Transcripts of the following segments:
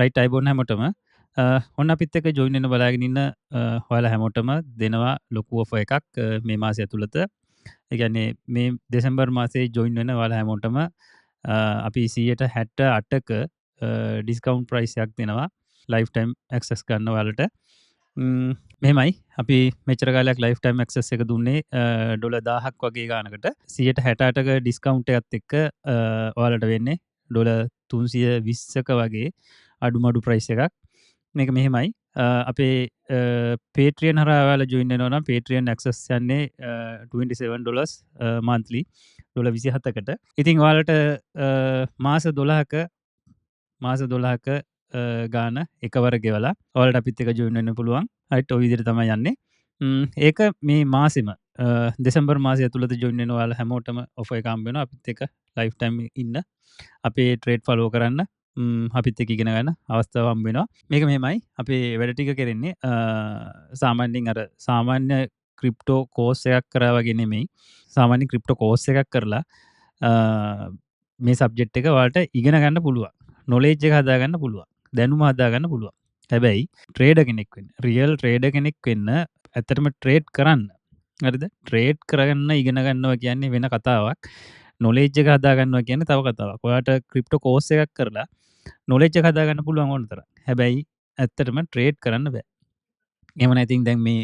Right අයිබෝන් හැමෝටම ඔන්න අපිත් එක්ක ජොයින් වෙන්න බලාගෙන ඉන්න ඔයාලා හැමෝටම දෙනවා ලොකු ඔෆර් එකක් මේ මාසය ඇතුළත. ඒ කියන්නේ මේ දෙසැම්බර් මාසයේ ජොයින් වෙන ඔයාලා හැමෝටම අපි 168ක ඩිස්කවුන්ට් ප්‍රයිස් එකක් දෙනවා ලයිෆ් ටයිම් ඇක්සස් ගන්න ඔයාලට. මෙහෙමයි අපි මෙච්චර කාලයක් ලයිෆ් ටයිම් ඇක්සස් එක දුන්නේ ඩොලර් 1000ක් වගේ ගානකට 168ක ඩිස්කවුන්ට් එකත් එක්ක ඔයාලට වෙන්නේ ඩොලර් 320ක වගේ අඩුමඩු ප්‍රයිස් එකක්. මේක මෙහෙමයි අපේ පේට්‍රියන් හරහා ඔයාලා ජොයින් වෙනවා නම් පේට්‍රියන් ඇක්සස් යන්නේ $27 monthly ඩොලර් 27කට. ඉතින් ඔයාලට මාස 12ක ගාන එකවර ගෙවලා ඔයාලට අපිත් එක්ක ජොයින් වෙන්න පුළුවන්. හරිත් ඔය විදිහට තමයි යන්නේ. ඒක මේ මාසෙම දෙසැම්බර් මාසය ඇතුළත ජොයින් වෙන ඔයාලා හැමෝටම ඔෆර් එක හම්බ වෙනවා අපිත් එක්ක ලයිෆ් ටයිම් ඉන්න. අපේ ට්‍රේඩ් ෆලෝ කරන්න අපිත් එක්ක ඉගෙන ගන්න අවස්ථාව හම්බ වෙනවා. මේක මෙහෙමයි අපේ වැඩ ටික කරන්නේ සාමාන්‍යයෙන් අර සාමාන්‍ය ක්‍රිප්ටෝ කෝස් එකක් කරා වගේ නෙමෙයි. සාමාන්‍ය ක්‍රිප්ටෝ කෝස් එකක් කරලා මේ සබ්ජෙක්ට් එක ඔයාලට ඉගෙන ගන්න පුළුවන්. නොලෙජ් එක හදාගන්න පුළුවන්. දැනුම හදාගන්න පුළුවන්. හැබැයි ට්‍රේඩර් කෙනෙක් වෙන්න, රියල් ට්‍රේඩර් කෙනෙක් වෙන්න ඇත්තටම ට්‍රේඩ් කරන්න. හරිද? ට්‍රේඩ් කරගන්න ඉගෙන ගන්නවා කියන්නේ වෙන කතාවක්. නොලෙජ් එක හදාගන්නවා කියන්නේ තව කතාවක්. ඔයාට ක්‍රිප්ටෝ කෝස් එකක් කරලා නොලෙජ් එක හදාගන්න පුළුවන් ඕන තරම්. හැබැයි ඇත්තටම ට්‍රේඩ් කරන්න බෑ. එහෙම නැතිනම් දැන් මේ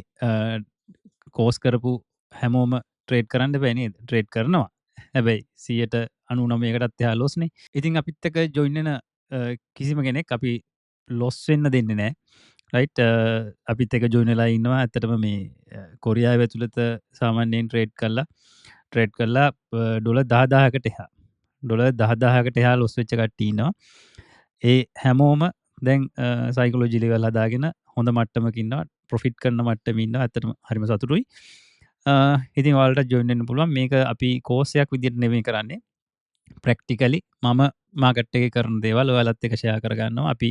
කෝස් කරපු හැමෝම ට්‍රේඩ් කරන්න බෑ නේද? ට්‍රේඩ් කරනවා. හැබැයි 99%කටත් එහා ලොස්නේ. ඉතින් අපිත් එක්ක ජොයින් වෙන කිසිම කෙනෙක් අපි ලොස් වෙන්න දෙන්නේ නැහැ. රයිට් අපිත් එක්ක ජොයින් වෙලා ඉන්නවා. ඇත්තටම මේ කොරියාව ඇතුළත සාමාන්‍යයෙන් ට්‍රේඩ් කරලා ඩොලර් 10000කට එහා. ඩොලර් 10000කට එහා ලොස් වෙච්ච කට්ටිය ඉන්නවා. ඒ හැමෝම දැන් සයිකොලොජි ලෙවල් හදාගෙන හොඳ මට්ටමක ඉන්නවා. ප්‍රොෆිට් කරන මට්ටමේ ඉන්නවා. ඇත්තටම හරිම සතුටුයි. ඉතින් ඔයාලට ජොයින් වෙන්න පුළුවන්. මේක අපි කෝස් එකක් විදිහට නෙමෙයි කරන්නේ. ප්‍රැක්ටිකලි මම මාකට් එකේ කරන දේවල් ඔයාලත් එක්ක ෂෙයා කරගන්නවා. අපි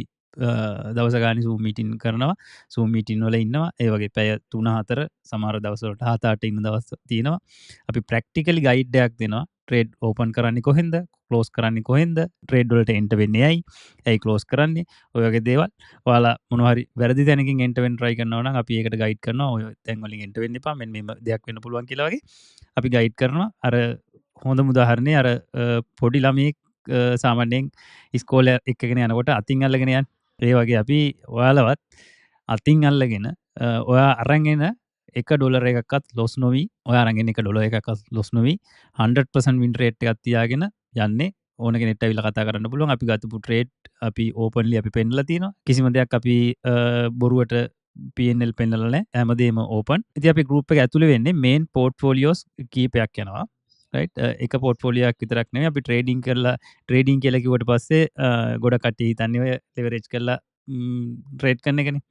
දවස ගානේ Zoom meeting කරනවා. Zoom meeting වල ඉන්නවා. ඒ වගේ පැය 3-4 සමහර දවස්වලට 7-8 ඉන්න දවස් තියෙනවා. අපි ප්‍රැක්ටිකලි ගයිඩ් එකක් දෙනවා. ට්‍රේඩ් ඕපන් කරන්නේ කොහෙන්ද? ක්ලෝස් කරන්නේ කොහෙන්ද? ට්‍රේඩ් වලට එන්ටර් වෙන්නේ ඇයි ක්ලෝස් කරන්නේ? ඔය වගේ දේවල්. ඔයාලා මොනවා හරි වැරදි තැනකින් එන්ටර් වෙන්න try කරනවා නම් අපි ඒකට ගයිඩ් කරනවා. ඔය තැන් වලින් එන්ටර් වෙන්න එපා. මෙන්න මේ දෙයක් වෙන්න පුළුවන් කියලා වගේ. අපි ගයිඩ් කරනවා. අර හොඳ උදාහරණේ අර පොඩි ළමයෙක් සාමාන්‍යයෙන් ඉස්කෝලේ එක්කගෙන යනකොට අතින් අල්ලගෙන යන්නේ. ඒ වගේ අපි ඔයාලවත් අතින් අල්ලගෙන ඔයා අරන් එන $1 එකක්වත් ලොස් නොවි ඔයා අරන් එන $1 එකක්වත් ලොස් නොවි 100% වින් රේට් එකක් තියාගෙන යන්නේ. ඕන කෙනෙක්ට ඇවිල්ලා කතා කරන්න පුළුවන්. අපි ගත්තු ට්‍රේඩ් අපි ඕපන්ලි අපි පෙන්නලා තියෙනවා. කිසිම දෙයක් අපි බොරුවට P&L පෙන්නලා නැහැ. හැමදේම ඕපන්. ඉතින් අපි ගෲප් එක ඇතුලේ වෙන්නේ මේන් පෝර්ට්ෆෝලියෝස් කීපයක් යනවා. රයිට් එක පෝර්ට්ෆෝලියෝ එකක් විතරක් නෙමෙයි අපි ට්‍රේඩින් කියලා කිව්වට පස්සේ ගොඩ කට්ටිය හිතන්නේ ඔය ලෙවරේජ් කරලා ට්‍රේඩ් කරන එකනේ.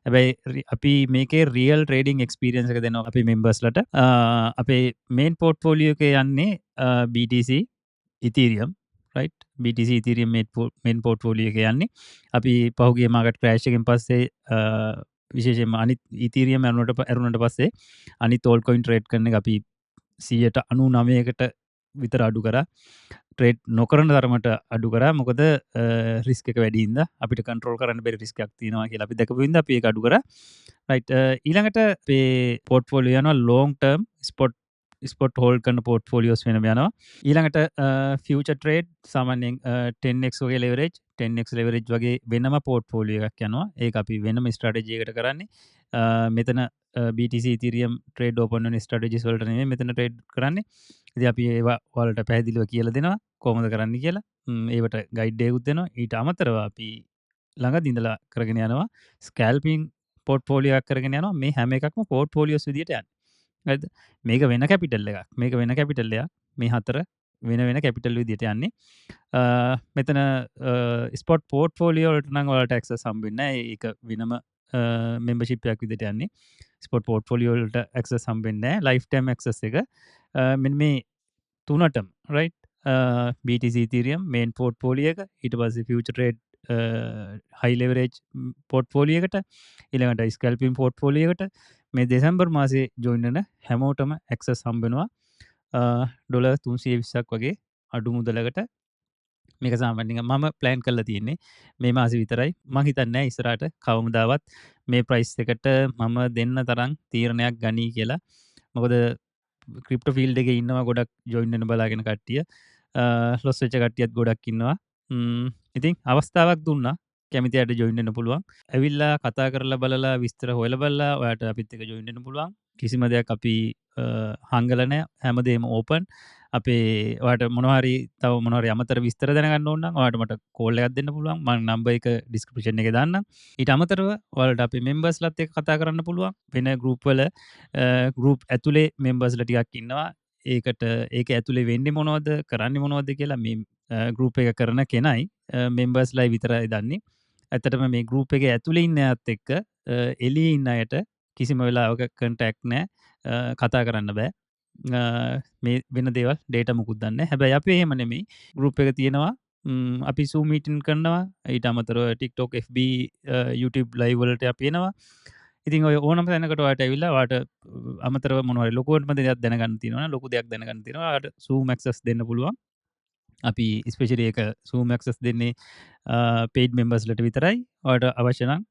හැබැයි අපි මේකේ රියල් ට්‍රේඩින් එක්ස්පීරියන්ස් එක දෙනවා අපි මෙම්බර්ස්ලට. අපේ මේන් පෝර්ට්ෆෝලියෝ එකේ යන්නේ BTC Ethereum right BTC Ethereum මේන් පෝර්ට්ෆෝලියෝ එක යන්නේ. අපි පහුගිය මාකට් ක්‍රෑෂ් එකෙන් පස්සේ විශේෂයෙන්ම අනිත් Ethereum ඇරුණට පස්සේ අනිත් altcoin ට්‍රේඩ් කරන එක අපි 99%කට විතර අඩු කරා. ට්‍රේඩ් නොකරන තරමට අඩු කරා. මොකද රිස්ක් එක වැඩි හින්දා අපිට කන්ට්‍රෝල් කරන්න බැරි රිස්ක් එකක් තියෙනවා කියලා අපි දැකපු හින්දා අපි ඒක අඩු කරා. රයිට් ඊළඟට අපේ පෝර්ට්ෆෝලියෝ යනවා long term ස්පොට් හෝල්ඩ් කරන පෝර්ට්ෆෝලියෝස් වෙනම යනවා. ඊළඟට ෆියුචර් ට්‍රේඩ් සාමාන්‍යයෙන් 10x වගේ ලෙවරේජ් 10x ලෙවරේජ් වගේ වෙනම පෝර්ට්ෆෝලියෝ එකක් යනවා. ඒක අපි වෙනම ස්ට්‍රැටජි එකකට කරන්නේ. මෙතන BTC Ethereum ට්‍රේඩ් ඕපන් වෙන ස්ට්‍රැටජිස් වලට නෙමෙයි මෙතන ට්‍රේඩ් කරන්නේ. ඉතින් අපි ඒවා ඔයාලට පැහැදිලිව කියලා දෙනවා කොහොමද කරන්න කියලා. ඒවට ගයිඩ් එකකුත් දෙනවා. ඊට අමතරව අපි ළඟදී ඉඳලා කරගෙන යනවා ස්කැල්පින් පෝර්ට්ෆෝලියෝ එකක් කරගෙන යනවා. මේ හැම එකක්ම පෝර්ට්ෆෝලියෝස් විදියට යන්නේ. හරිද? මේක වෙන කැපිටල් එකක්. මේක වෙන කැපිටල් එකක්. මේ හතර වෙන කැපිටල් විදියට යන්නේ. මෙතන ස්පොට් පෝර්ට්ෆෝලියෝ වලට නම් ඔයාලට ඇක්සස් හම්බෙන්නේ නැහැ. ඒක වෙනම මෙම්බර්ෂිප් එකක් විදියට යන්නේ. ස්පොට් පෝර්ට්ෆෝලියෝ වලට ඇක්සස් හම්බෙන්නේ නැහැ. ලයිෆ් ටයිම් ඇක්සස් එක මෙන්න මේ තුනටම right BTC Ethereum මේන් පෝර්ට්ෆෝලියෝ එක ඊට පස්සේ ෆියුචර් ට්‍රේඩ් හයි ලෙවරේජ් පෝර්ට්ෆෝලියෝ එකට ඊළඟට ස්කැල්පින් පෝර්ට්ෆෝලියෝ එකට මේ දෙසැම්බර් මාසයේ ජොයින් වෙන හැමෝටම ඇක්සස් හම්බ වෙනවා $320ක් වගේ අඩු මුදලකට මේක සාමාන්‍යයෙන් මම ප්ලෑන් කරලා තියෙන්නේ මේ මාසෙ විතරයි. මං හිතන්නේ නැහැ ඉස්සරහට කවමදාවත් මේ ප්‍රයිස් එකට මම දෙන්න තරම් තීරණයක් ගනී කියලා. මොකද ක්‍රිප්ටෝ ෆීල්ඩ් එකේ ඉන්නවා ගොඩක් ජොයින් වෙන්න බලාගෙන කට්ටිය. ලොස් වෙච්ච කට්ටියත් ගොඩක් ඉන්නවා. ඉතින් අවස්ථාවක් දුන්නා. කැමති අයට ජොයින් වෙන්න පුළුවන්. ඇවිල්ලා කතා කරලා බලලා විස්තර හොයලා බලලා ඔයාට අපිත් එක්ක ජොයින් වෙන්න පුළුවන්. කිසිම දෙයක් අපි හංගල නැහැ. හැමදේම ඕපන්. අපේ ඔයාට මොනවා හරි තව මොනවා හරි අමතර විස්තර දැනගන්න ඕන නම් ඔයාට මට කෝල් එකක් දෙන්න පුළුවන්. මම නම්බර් එක ඩිස්ක්‍රිප්ෂන් එකේ දාන්නම්. ඊට අමතරව ඔයාලට අපේ මෙම්බර්ස්ලාත් එක්ක කතා කරන්න පුළුවන්. වෙන ගෲප් වල ගෲප් ඇතුලේ මෙම්බර්ස්ලා ටිකක් ඉන්නවා. ඒකට ඒක ඇතුලේ වෙන්නේ මොනවද කරන්නේ මොනවද කියලා මේ ගෲප් එක කරන කෙනයි මෙම්බර්ස්ලායි විතරයි දන්නේ. ඇත්තටම මේ ගෲප් එකේ ඇතුලේ ඉන්න අයත් එක්ක එළියේ ඉන්න අයට කිසිම වෙලාවක කන්ටැක්ට් නැහැ. කතා කරන්න බෑ. මේ වෙන දේවල් ඩේටා මුකුත් දන්නේ නැහැ. හැබැයි අපි එහෙම නෙමෙයි. ගෲප් එක තියෙනවා. අපි Zoom මීටින් කරනවා. ඊට අමතරව TikTok, FB, YouTube live වලට අපි එනවා. ඉතින් ඔය ඕනම තැනකට ඔයාට ඇවිල්ලා ඔයාට අමතරව මොනවා හරි ලොකුවටම දෙයක් දැනගන්න තියෙනවා නම් ලොකු දෙයක් දැනගන්න තියෙනවා. ඔයාට Zoom access දෙන්න පුළුවන්. අපි ස්පෙෂලි ඒක Zoom access දෙන්නේ paid members ලට විතරයි. ඔයාට අවශ්‍ය නම්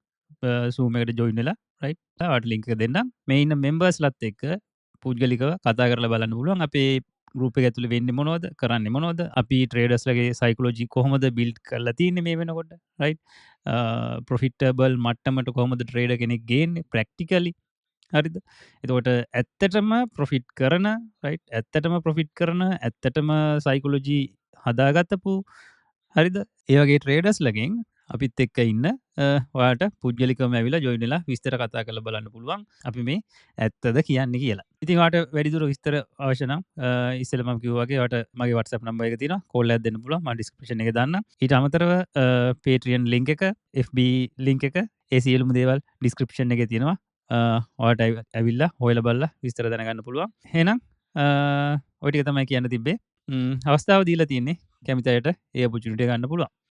Zoom එකට join වෙලා right ඔයාට link එක දෙන්නම්. මේ ඉන්න members ලත් එක්ක පුද්ගලිකව කතා කරලා බලන්න පුළුවන්. අපේ ගෲප් එක ඇතුලේ වෙන්නේ මොනවද? කරන්නේ මොනවද? අපි ට්‍රේඩර්ස්ලගේ සයිකොලොජි කොහොමද බිල්ඩ් කරලා තියෙන්නේ මේ වෙනකොට right? ප්‍රොෆිටබල් මට්ටමට කොහොමද ට්‍රේඩර් කෙනෙක් ගේන්නේ ප්‍රැක්ටිකලි හරිද? එතකොට ඇත්තටම ප්‍රොෆිට් කරන right? ඇත්තටම ප්‍රොෆිට් කරන ඇත්තටම සයිකොලොජි හදාගත්තපු හරිද? ඒ වගේ ට්‍රේඩර්ස්ලගෙන් අපිත් එක්ක ඉන්න ඔයාට පුද්ගලිකවම ඇවිල්ලා ජොයින් වෙලා විස්තර කතා කරලා බලන්න පුළුවන්. අපි මේ ඇත්තද කියන්නේ කියලා. ඉතින් ඔයාට වැඩිදුර විස්තර අවශ්‍ය නම් ඉස්සෙල්ලා මම කිව්වා වගේ ඔයාට මගේ WhatsApp නම්බර් එක තියෙනවා. කෝල් එකක් දෙන්න පුළුවන්. මම ඩිස්ක්‍රිප්ෂන් එකේ දාන්නම්. ඊට අමතරව Patreon link එක, FB link එක, ඒ සියලුම දේවල් ඩිස්ක්‍රිප්ෂන් එකේ තියෙනවා. ඔයාට ඇවිල්ලා හොයලා බලලා විස්තර දැනගන්න පුළුවන්. එහෙනම් ඔය ටික තමයි කියන්න තිබ්බේ. අවස්ථාව දීලා තියෙන්නේ කැමති අයට ඒ ඔපචුනිටි එක ගන්න පුළුවන්.